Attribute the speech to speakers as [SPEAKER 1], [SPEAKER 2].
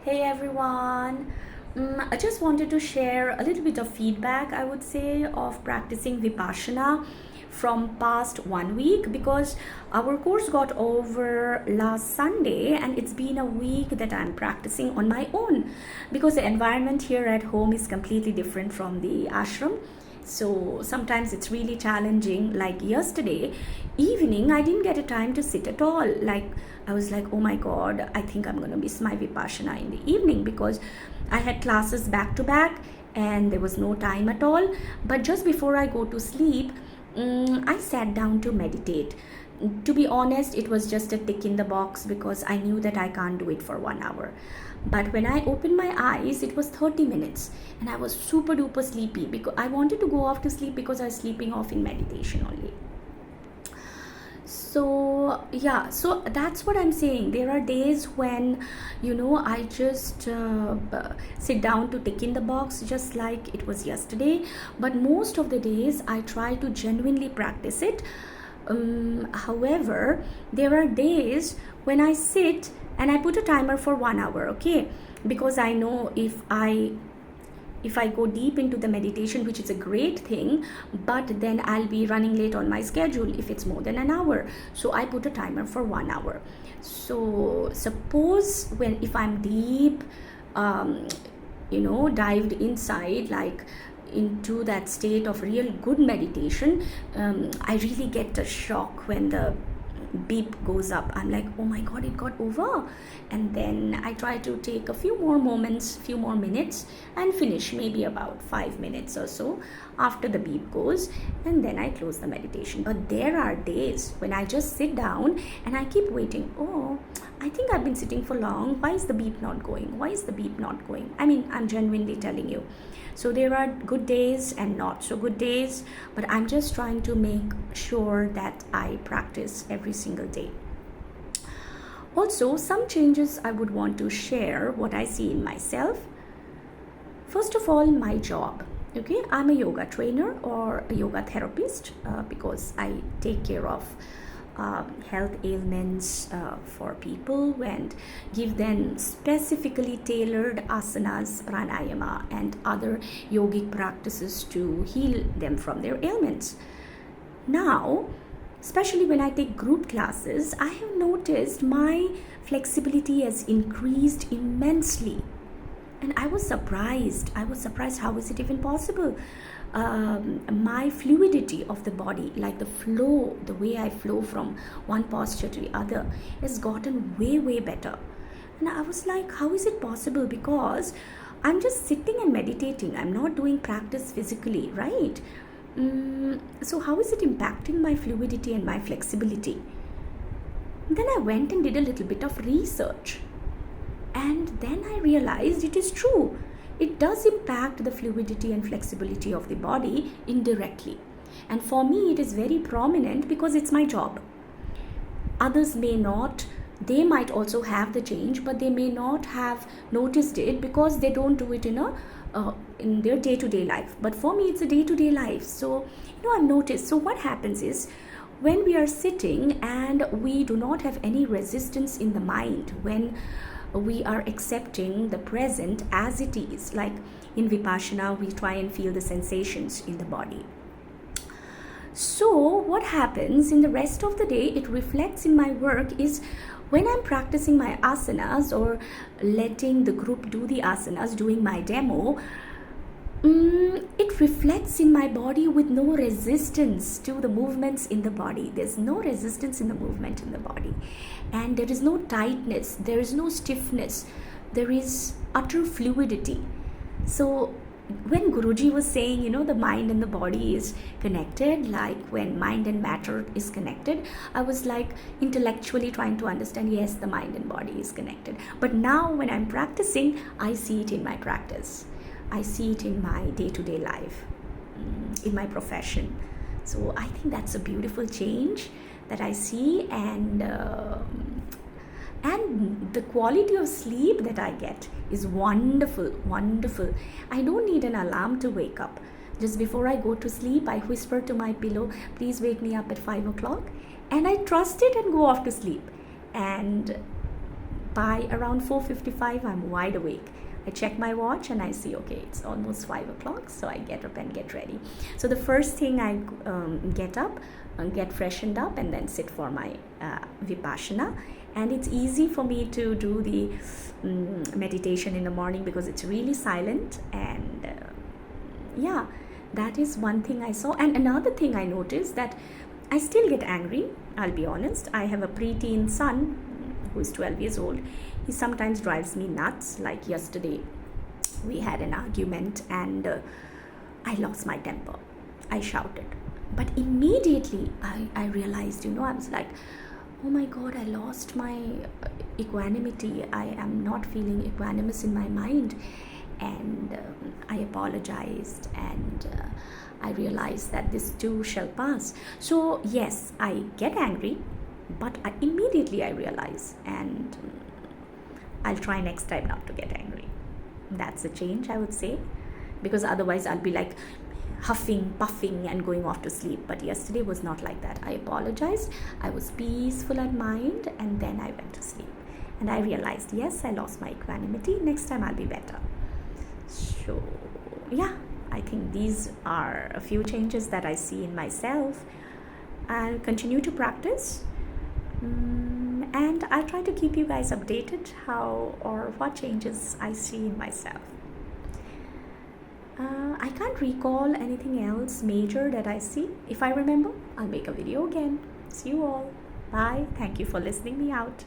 [SPEAKER 1] Hey everyone. I just wanted to share a little bit of feedback, I would say, of practicing Vipassana from past 1 week because our course got over last Sunday and it's been a week that I'm practicing on my own because the environment here at home is completely different from the ashram. So sometimes it's really challenging. Like yesterday evening, I didn't get a time to sit at all. Like I was like, oh my god, I think I'm gonna miss my Vipassana in the evening because I had classes back to back and there was no time at all. But just before I go to sleep, I sat down to meditate. To be honest, it was just a tick in the box because I knew that I can't do it for 1 hour. But when I opened my eyes, it was 30 minutes and I was super duper sleepy because I wanted to go off to sleep because I was sleeping off in meditation only. So yeah, so that's what I'm saying. There are days when I just sit down to tick in the box just like it was yesterday, but most of the days I try to genuinely practice it. However, there are days when I sit and I put a timer for 1 hour, okay, because I know if I go deep into the meditation, which is a great thing, but then I'll be running late on my schedule if it's more than an hour. So I put a timer for 1 hour. So suppose if I'm deep, dived inside, like into that state of real good meditation, I really get a shock when the beep goes up. I'm like, oh my god, it got over. And then I try to take a few more minutes and finish maybe about 5 minutes or so after the beep goes, and then I close the meditation. But there are days when I just sit down and I keep waiting. Oh, I think I've been sitting for long. Why is the beep not going? I mean, I'm genuinely telling you. So there are good days and not so good days, but I'm just trying to make sure that I practice every single day. Also, some changes I would want to share what I see in myself. First of all, my job. Okay, I'm a yoga trainer or a yoga therapist because I take care of health ailments for people and give them specifically tailored asanas, pranayama, and other yogic practices to heal them from their ailments. Now, especially when I take group classes, I have noticed my flexibility has increased immensely. And I was surprised. How is it even possible? My fluidity of the body, like the way I flow from one posture to the other, has gotten way, way better. And I was like, how is it possible? Because I'm just sitting and meditating. I'm not doing practice physically, right? So how is it impacting my fluidity and my flexibility? Then I went and did a little bit of research. And then I realized it is true. It does impact the fluidity and flexibility of the body indirectly. And for me, it is very prominent because it's my job. Others may not. They might also have the change, but they may not have noticed it because they don't do it in their day-to-day life. But for me, it's a day-to-day life. So, I've noticed. So what happens is, when we are sitting and we do not have any resistance in the mind, when we are accepting the present as it is, like in Vipassana, we try and feel the sensations in the body. So what happens in the rest of the day, it reflects in my work, is when I'm practicing my asanas or letting the group do the asanas, doing my demo, it reflects in my body with no resistance to the movements in the body. There's no resistance in the movement in the body. And there is no tightness, there is no stiffness, there is utter fluidity. So when Guruji was saying, the mind and the body is connected, like when mind and matter is connected, I was like intellectually trying to understand, yes, the mind and body is connected. But now when I'm practicing, I see it in my practice. I see it in my day-to-day life, in my profession. So I think that's a beautiful change that I see, and the quality of sleep that I get is wonderful, wonderful. I don't need an alarm to wake up. Just before I go to sleep, I whisper to my pillow, please wake me up at 5 o'clock, and I trust it and go off to sleep. And by around 4:55, I'm wide awake. I check my watch and I see, okay, it's almost 5 o'clock, so I get up and get ready. So the first thing, I get up, get freshened up, and then sit for my Vipassana. And it's easy for me to do the meditation in the morning because it's really silent. And yeah, that is one thing I saw. And another thing I noticed, that I still get angry, I'll be honest. I have a preteen son who is 12 years old. He sometimes drives me nuts. Like yesterday, we had an argument and I lost my temper. I shouted. But immediately I realized, I was like, oh my God, I lost my equanimity. I am not feeling equanimous in my mind. And I apologized, and I realized that this too shall pass. So yes, I get angry, but immediately I realize, and I'll try next time not to get angry. That's a change, I would say, because otherwise I'll be like huffing, puffing, and going off to sleep. But yesterday was not like that. I apologized, I was peaceful at mind, and then I went to sleep. And I realized, yes, I lost my equanimity. Next time I'll be better. So yeah, I think these are a few changes that I see in myself. I'll continue to practice. And I'll try to keep you guys updated how or what changes I see in myself. I can't recall anything else major that I see. If I remember, I'll make a video again. See you all. Bye. Thank you for listening me out.